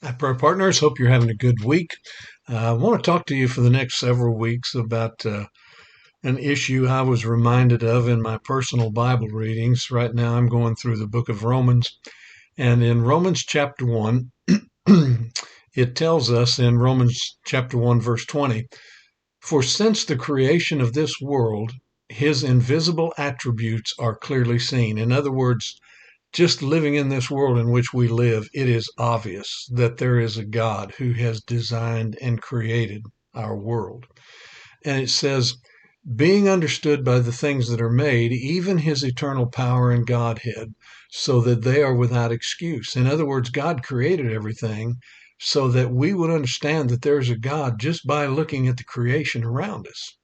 Hi, prayer partners. Hope you're having a good week. I want to talk to you for the next several weeks about an issue I was reminded of in my personal Bible readings. Right now, I'm going through the book of Romans, and in Romans chapter 1, it tells us in Romans chapter 1, verse 20, for since the creation of this world, his invisible attributes are clearly seen. In other words, just living in this world in which we live, it is obvious that there is a God who has designed and created our world. And it says, being understood by the things that are made, even his eternal power and Godhead, so that they are without excuse. In other words, God created everything so that we would understand that there's a God just by looking at the creation around us.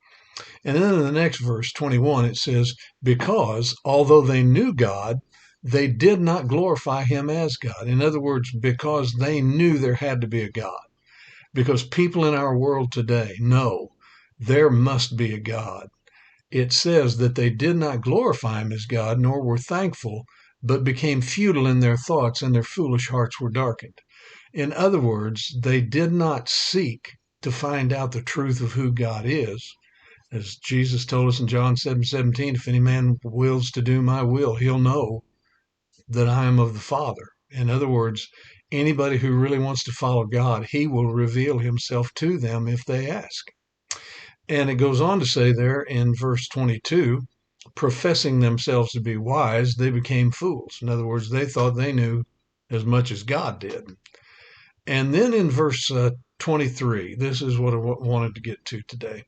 And then in the next verse, 21, it says, because although they knew God, they did not glorify him as God. In other words, because they knew there had to be a God. Because people in our world today know there must be a God. It says that they did not glorify him as God, nor were thankful, but became futile in their thoughts, and their foolish hearts were darkened. In other words, they did not seek to find out the truth of who God is. As Jesus told us in John 7:17, if any man wills to do my will, he'll know that I am of the Father. In other words, anybody who really wants to follow God, he will reveal himself to them if they ask. And it goes on to say there in verse 22, professing themselves to be wise, they became fools. In other words, they thought they knew as much as God did. And then in verse 23, this is what I wanted to get to today.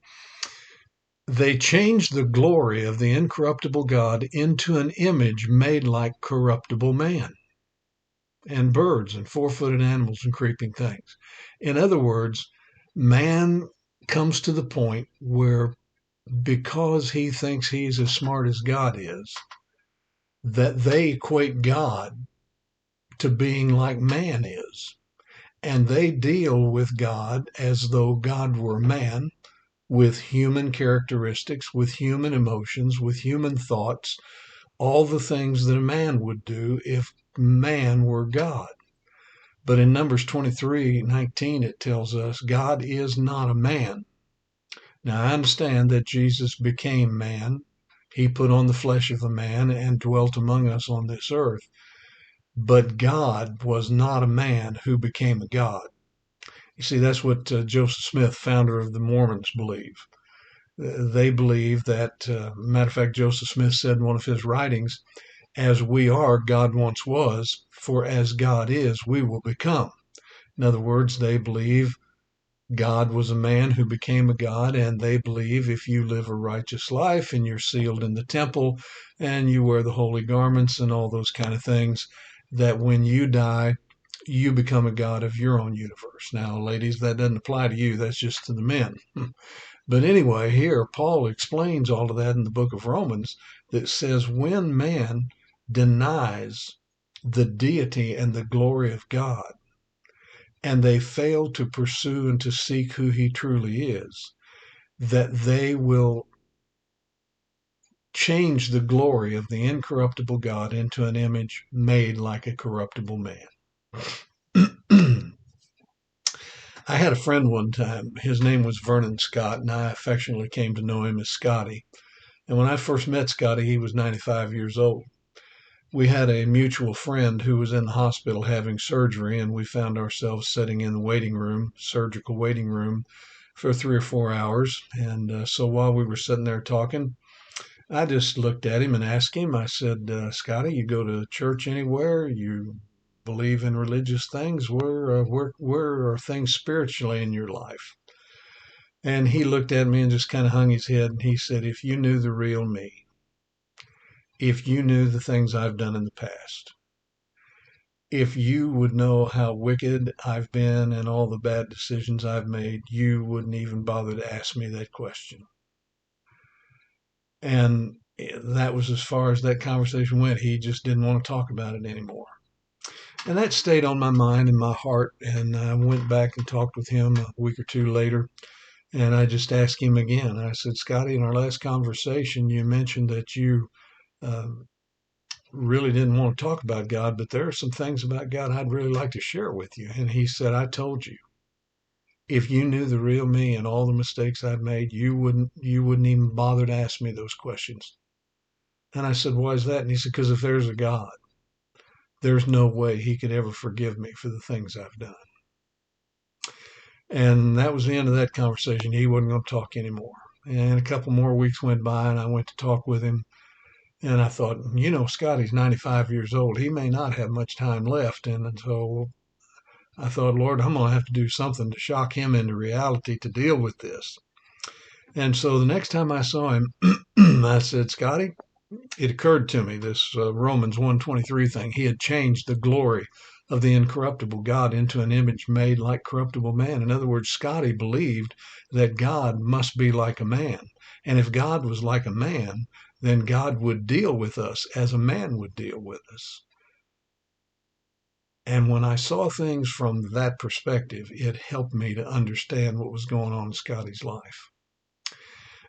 They changed the glory of the incorruptible God into an image made like corruptible man and birds and four-footed animals and creeping things. In other words, man comes to the point where because he thinks he's as smart as God is, that they equate God to being like man is. And they deal with God as though God were man, with human characteristics, with human emotions, with human thoughts, all the things that a man would do if man were God. But in Numbers 23:19, it tells us God is not a man. Now, I understand that Jesus became man. He put on the flesh of a man and dwelt among us on this earth. But God was not a man who became a God. You see, that's what Joseph Smith, founder of the Mormons, believe. They believe that, matter of fact, Joseph Smith said in one of his writings, as we are, God once was, for as God is, we will become. In other words, they believe God was a man who became a God, and they believe if you live a righteous life and you're sealed in the temple and you wear the holy garments and all those kind of things, that when you die, you become a God of your own universe. Now, ladies, that doesn't apply to you. That's just to the men. But anyway, here Paul explains all of that in the book of Romans that says when man denies the deity and the glory of God, and they fail to pursue and to seek who he truly is, that they will change the glory of the incorruptible God into an image made like a corruptible man. I had a friend one time. His name was Vernon Scott, and I affectionately came to know him as Scotty. And when I first met Scotty, he was 95 years old. We had a mutual friend who was in the hospital having surgery, and we found ourselves sitting in the waiting room, surgical waiting room, for 3 or 4 hours. And so while we were sitting there talking, I just looked at him and asked him, I said, Scotty, you go to church anywhere? You believe in religious things? Where are things spiritually in your life? And he looked at me and just kind of hung his head, and he said, if you knew the real me, if you knew the things I've done in the past, if you would know how wicked I've been and all the bad decisions I've made, you wouldn't even bother to ask me that question. And that was as far as that conversation went. He just didn't want to talk about it anymore. And that stayed on my mind and my heart. And I went back and talked with him a week or two later. And I just asked him again. I said, Scotty, in our last conversation, you mentioned that you um, really didn't want to talk about God, but there are some things about God I'd really like to share with you. And he said, I told you, if you knew the real me and all the mistakes I've made, you wouldn't even bother to ask me those questions. And I said, why is that? And he said, because if there's a God, there's no way he could ever forgive me for the things I've done. And that was the end of that conversation. He wasn't going to talk anymore. And a couple more weeks went by, and I went to talk with him. And I thought, Scotty's 95 years old. He may not have much time left. And so I thought, Lord, I'm going to have to do something to shock him into reality to deal with this. And so the next time I saw him, I said, Scotty, it occurred to me, this Romans 1:23 thing. He had changed the glory of the incorruptible God into an image made like corruptible man. In other words, Scotty believed that God must be like a man. And if God was like a man, then God would deal with us as a man would deal with us. And when I saw things from that perspective, it helped me to understand what was going on in Scotty's life.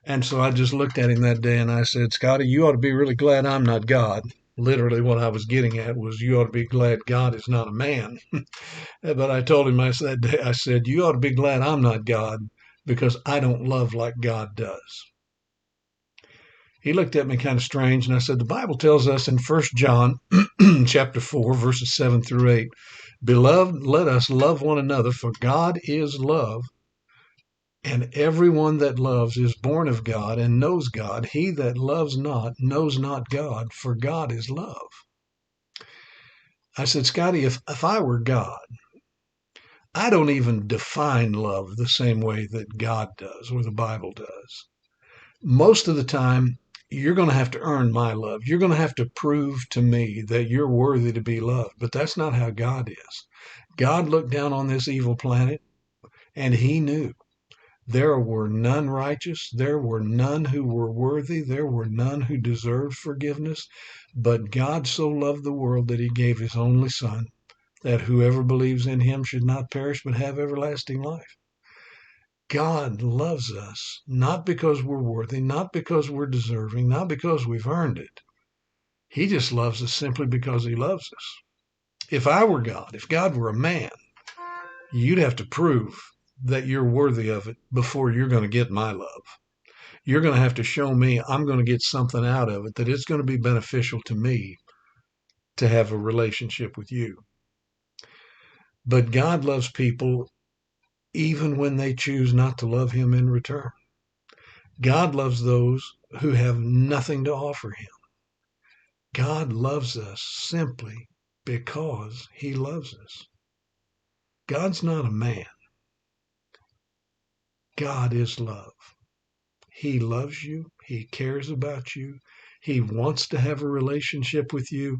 And so I just looked at him that day and I said, Scotty, you ought to be really glad I'm not God. Literally, what I was getting at was, you ought to be glad God is not a man. But I told him that day, I said, you ought to be glad I'm not God, because I don't love like God does. He looked at me kind of strange, and I said, the Bible tells us in 1 John chapter 4, verses 7 through 8, Beloved, let us love one another, for God is love. And everyone that loves is born of God and knows God. He that loves not knows not God, for God is love. I said, Scotty, if I were God, I don't even define love the same way that God does or the Bible does. Most of the time, you're going to have to earn my love. You're going to have to prove to me that you're worthy to be loved. But that's not how God is. God looked down on this evil planet, and he knew there were none righteous. There were none who were worthy. There were none who deserved forgiveness. But God so loved the world that he gave his only Son, that whoever believes in him should not perish but have everlasting life. God loves us, not because we're worthy, not because we're deserving, not because we've earned it. He just loves us simply because he loves us. If I were God, if God were a man, you'd have to prove that you're worthy of it before you're going to get my love. You're going to have to show me I'm going to get something out of it, that it's going to be beneficial to me to have a relationship with you. But God loves people even when they choose not to love him in return. God loves those who have nothing to offer him. God loves us simply because he loves us. God's not a man. God is love. He loves you. He cares about you. He wants to have a relationship with you,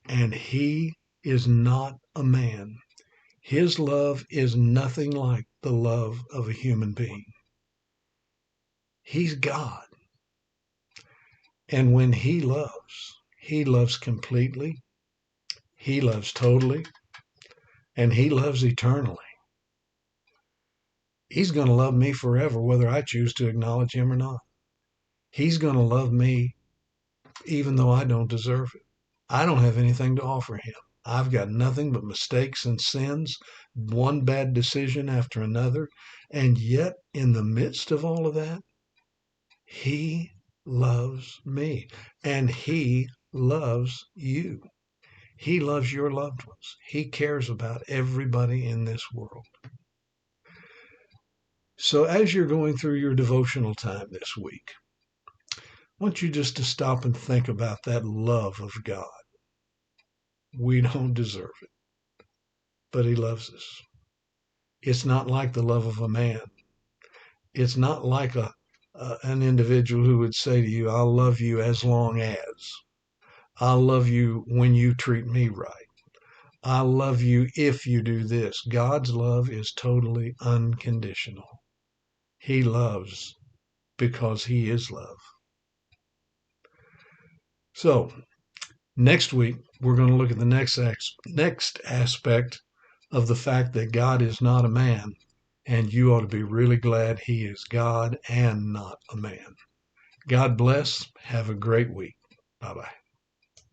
and he is not a man. His love is nothing like the love of a human being. He's God. And when he loves completely, he loves totally, and he loves eternally. He's going to love me forever, whether I choose to acknowledge him or not. He's going to love me even though I don't deserve it. I don't have anything to offer him. I've got nothing but mistakes and sins, one bad decision after another. And yet, in the midst of all of that, he loves me, and he loves you. He loves your loved ones. He cares about everybody in this world. So as you're going through your devotional time this week, I want you just to stop and think about that love of God. We don't deserve it, but he loves us. It's not like the love of a man. It's not like an individual who would say to you, I'll love you as long as. I'll love you when you treat me right. I'll love you if you do this. God's love is totally unconditional. He loves because he is love. So next week, we're going to look at the next aspect of the fact that God is not a man, and you ought to be really glad he is God and not a man. God bless. Have a great week. Bye-bye.